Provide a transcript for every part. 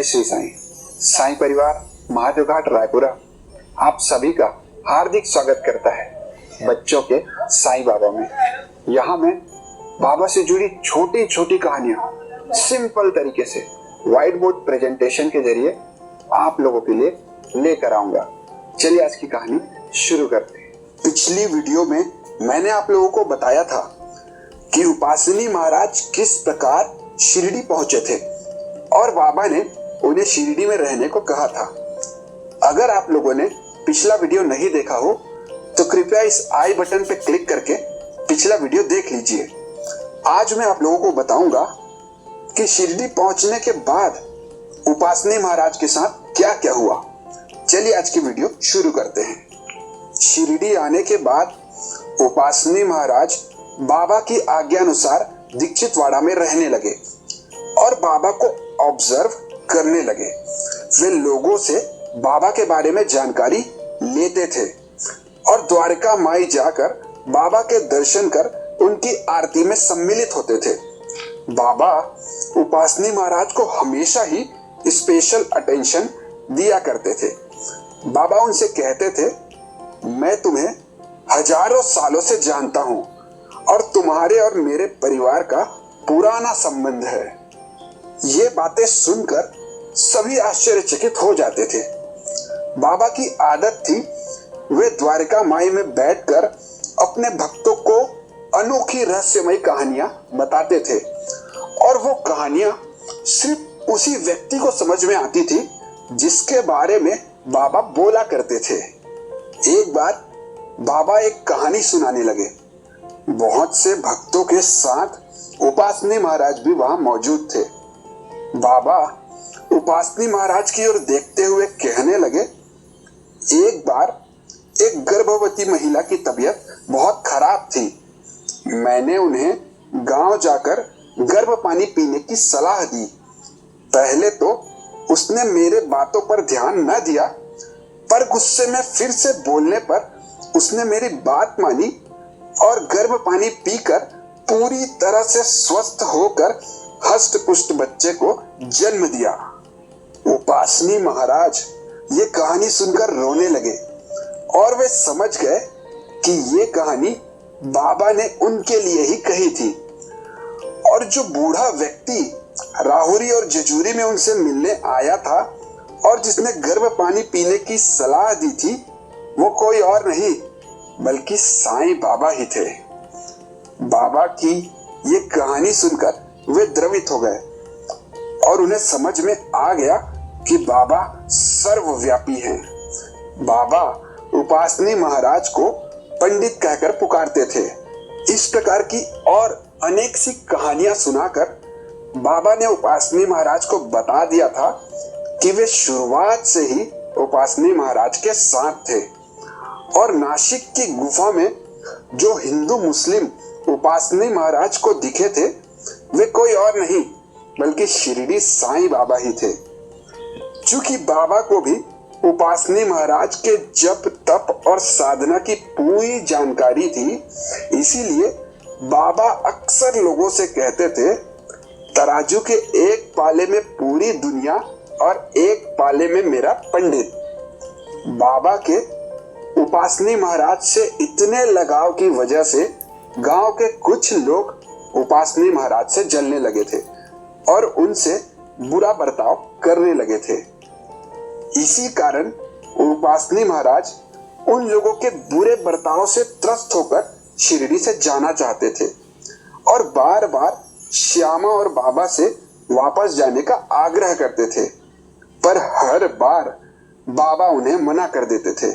जय श्री साईं। साईं परिवार महादेव घाट रायपुरा आप सभी का हार्दिक स्वागत करता है बच्चों के साईं बाबा में। यहाँ मैं बाबा से जुड़ी छोटी छोटी कहानियां सिंपल तरीके से व्हाइट बोर्ड प्रेजेंटेशन के जरिए आप लोगों के लिए लेकर आऊंगा। चलिए आज की कहानी शुरू करते हैं। पिछली वीडियो में मैंने आप लोगों को बताया था कि उपासनी महाराज किस प्रकार शिरडी पहुंचे थे और बाबा ने उन्हें शिरडी में रहने को कहा था। अगर आप लोगों ने पिछला वीडियो नहीं देखा हो तो कृपया इस आई बटन पे क्लिक करके पिछला वीडियो देख लीजिए। आज मैं आप लोगों को बताऊंगा कि शिरडी पहुंचने के बाद उपासनी महाराज के साथ क्या क्या हुआ। चलिए आज की वीडियो शुरू करते हैं। शिरडी आने के बाद उपासनी महाराज बाबा की आज्ञा अनुसार दीक्षितवाड़ा में रहने लगे और बाबा को ऑब्जर्व करने लगे। वे लोगों से बाबा के बारे में जानकारी लेते थे और द्वारका माई जाकर बाबा के दर्शन कर उनकी आरती में सम्मिलित होते थे। बाबा उपासनी महाराज को हमेशा ही स्पेशल अटेंशन दिया करते थे। बाबा उनसे कहते थे, मैं तुम्हें हजारों सालों से जानता हूं और तुम्हारे और मेरे परिवार का पुराना संबंध है। ये बातें सुनकर सभी आश्चर्यचकित हो जाते थे। बाबा की आदत थी वे द्वारका माई में बैठकर अपने भक्तों को अनोखी रहस्यमय कहानियां बताते थे और वो कहानियां सिर्फ उसी व्यक्ति को समझ में आती थी जिसके बारे में बाबा बोला करते थे। एक बार बाबा एक कहानी सुनाने लगे। बहुत से भक्तों के साथ उपासनी महाराज भी वहां मौजूद थे। बाबा उपासनी महाराज की ओर देखते हुए कहने लगे, एक बार एक गर्भवती महिला की तबीयत बहुत खराब थी। मैंने उन्हें गांव जाकर गर्भ पानी पीने की सलाह दी। पहले तो उसने मेरे बातों पर ध्यान न दिया, पर गुस्से में फिर से बोलने पर उसने मेरी बात मानी और गर्भ पानी पीकर पूरी तरह से स्वस्थ होकर हष्ट पुष्ट बच्चे को जन्म दिया। उपासनी महाराज ये कहानी सुनकर रोने लगे और वे समझ गए कि ये कहानी बाबा ने उनके लिए ही कही थी। और जो बूढ़ा व्यक्ति राहुरी और जजूरी में उनसे मिलने आया था और जिसने गर्भ पानी पीने की सलाह दी थी, वो कोई और नहीं बल्कि साईं बाबा ही थे। बाबा की ये कहानी सुनकर वे द्रवित हो गए और उन्हें समझ में आ गया कि बाबा सर्वव्यापी हैं। बाबा उपासनी महाराज को पंडित कहकर पुकारते थे। इस प्रकार की और अनेक सी कहानियां सुनाकर बाबा ने उपासनी महाराज को बता दिया था कि वे शुरुआत से ही उपासनी महाराज के साथ थे और नासिक की गुफा में जो हिंदू मुस्लिम उपासनी महाराज को दिखे थे वे कोई और नहीं बल्कि शिरडी साईं बाबा ही थे। चूंकि बाबा को भी उपासनी महाराज के जप तप और साधना की पूरी जानकारी थी, इसीलिए बाबा अक्सर लोगों से कहते थे, तराजू के एक पाले में पूरी दुनिया और एक पाले में मेरा पंडित। बाबा के उपासनी महाराज से इतने लगाव की वजह से गांव के कुछ लोग उपासनी महाराज से जलने लगे थे और उनसे बुरा बर्ताव करने लगे थे। इसी कारण उपासनी महाराज उन लोगों के बुरे बर्ताव से त्रस्त होकर शिरडी से जाना चाहते थे और बार बार श्यामा और बाबा से वापस जाने का आग्रह करते थे, पर हर बार बाबा उन्हें मना कर देते थे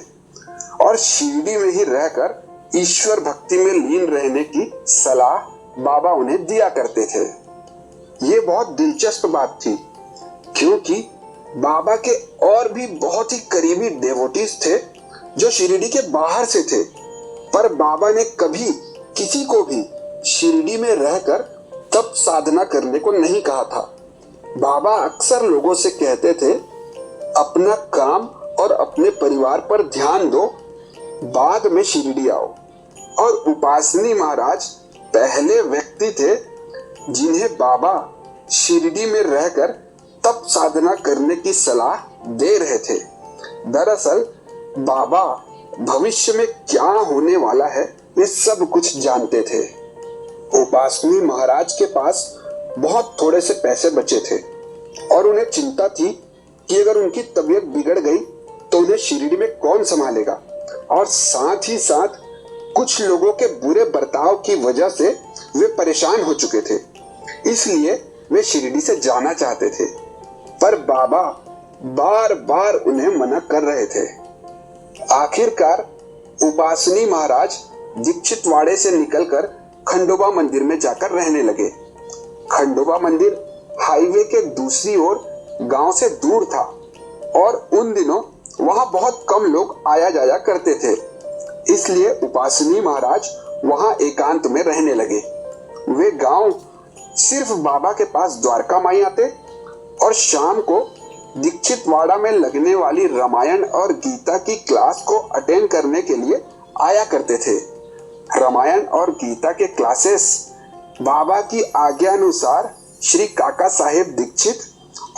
और शिरडी में ही रहकर ईश्वर भक्ति में लीन रहने की सलाह बाबा उन्हें दिया करते थे। ये बहुत दिलचस्प बात थी क्योंकि बाबा के और भी बहुत ही करीबी डेवोटीज थे जो शिरडी के बाहर से थे, पर बाबा ने कभी किसी को भी शिरडी में रहकर तप साधना करने को नहीं कहा था। बाबा अक्सर लोगों से कहते थे, अपना काम और अपने परिवार पर ध्यान दो, बाद में शिरडी आओ। और उपासनी महाराज पहले व्यक्ति थे जिन्हें बाबा शिरडी में रहकर तप साधना करने की सलाह दे रहे थे। दरअसल बाबा भविष्य में क्या होने वाला है वे सब कुछ जानते थे। उपासनी महाराज के पास बहुत थोड़े से पैसे बचे थे और उन्हें चिंता थी कि अगर उनकी तबीयत बिगड़ गई तो उन्हें शिरडी में कौन संभालेगा, और साथ ही साथ कुछ लोगों के बुरे बर्ताव की वजह से वे परेशान हो चुके थे। इसलिए वे शिरडी से जाना चाहते थे, पर बाबा बार बार उन्हें मना कर रहे थे। आखिरकार उपासनी महाराज दीक्षितवाड़े से निकलकर खंडोबा मंदिर में जाकर रहने लगे। खंडोबा मंदिर हाईवे के दूसरी ओर गांव से दूर था और उन दिनों वहां बहुत कम लोग आया जाया करते थे। इसलिए उपासनी महाराज वहां एकांत में रहने लगे। वे गांव सिर्फ बाबा के पास द्वारका माई आते और शाम को दीक्षितवाड़ा में लगने वाली रामायण और गीता की क्लास को अटेंड करने के लिए आया करते थे। रामायण और गीता के क्लासेस बाबा की आज्ञा अनुसार श्री काका साहेब दीक्षित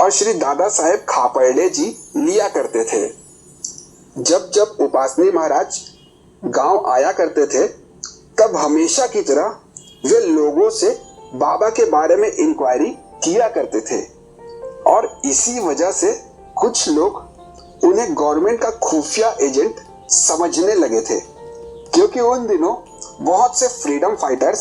और श्री दादा साहेब खापर्डे जी लिया करते थे। जब जब उपासनी महाराज गांव आया करते थे तब हमेशा की तरह वे लोगों से बाबा के बारे में इंक्वायरी किया करते थे और इसी वजह से कुछ लोग उन्हें गवर्नमेंट का खुफिया एजेंट समझने लगे थे, क्योंकि उन दिनों बहुत से फ्रीडम फाइटर्स